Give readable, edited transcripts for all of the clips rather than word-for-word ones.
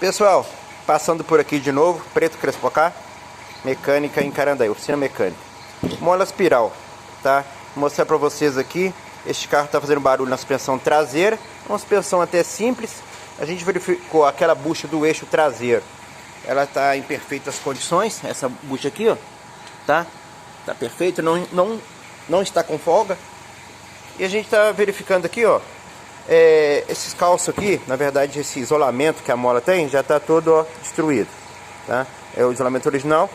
Pessoal, passando por aqui de novo, Preto Crespocar, mecânica em Carandaí, oficina mecânica. Mola espiral, tá? Vou mostrar pra vocês aqui. Este carro tá fazendo barulho na suspensão traseira, uma suspensão até simples. A gente verificou aquela bucha do eixo traseiro, ela tá em perfeitas condições. Essa bucha aqui, ó, tá perfeita, não está com folga. E a gente tá verificando aqui, ó, esses calços aqui, na verdade esse isolamento que a mola tem já está todo, ó, destruído, tá? É o isolamento original.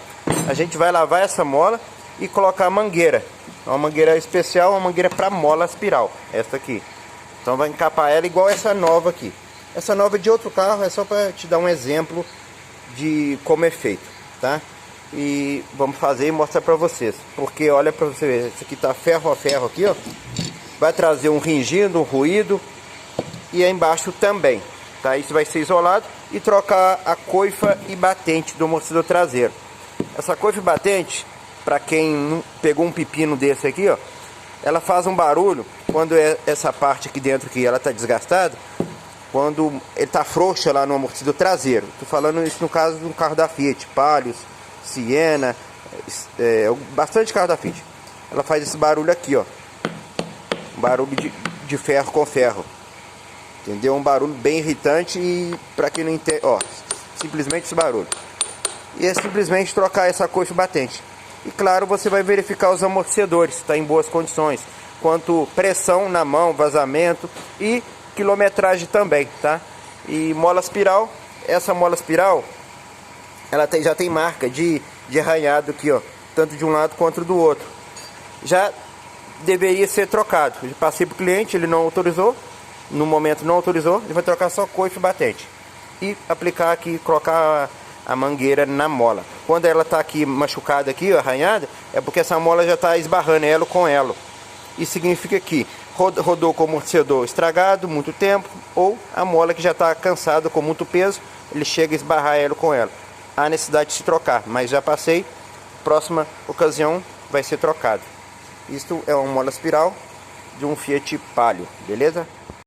A gente vai lavar essa mola e colocar a mangueira, uma mangueira especial, uma mangueira para mola espiral, essa aqui. Então vai encapar ela igual essa nova aqui. Essa nova é de outro carro, é só para te dar um exemplo de como é feito, tá? E vamos fazer e mostrar para vocês, porque olha para você ver, isso aqui tá ferro a ferro aqui, ó. Vai trazer um ringido, um ruído. E aí embaixo também, tá? Isso vai ser isolado e trocar a coifa e batente do amortecedor traseiro. Essa coifa e batente, para quem pegou um pepino desse aqui, ó, ela faz um barulho quando essa parte aqui dentro que ela tá desgastada, quando ele tá frouxa lá no amortecedor traseiro. Tô falando isso no caso do carro da Fiat, Palio, Siena, bastante carro da Fiat. Ela faz esse barulho aqui, ó, um barulho de ferro com ferro. Entendeu? Um barulho bem irritante e para quem não entende, ó, simplesmente esse barulho. E é simplesmente trocar essa coifa batente. E claro, você vai verificar os amortecedores, está em boas condições, quanto pressão na mão, vazamento e quilometragem também, tá? E mola espiral, essa mola espiral, ela já tem marca de arranhado aqui, ó, tanto de um lado quanto do outro. Já deveria ser trocado. Eu passei para o cliente, ele não autorizou. No momento não autorizou, ele vai trocar só coifa e batente e aplicar aqui, colocar a mangueira na mola. Quando ela está aqui machucada, aqui arranhada, é porque essa mola já está esbarrando elo com elo. Isso significa que rodou com o amortecedor estragado muito tempo, ou a mola que já está cansada com muito peso, ele chega a esbarrar elo com elo. Há necessidade de se trocar, mas já passei, próxima ocasião vai ser trocado. Isto é uma mola espiral de um Fiat Palio, beleza?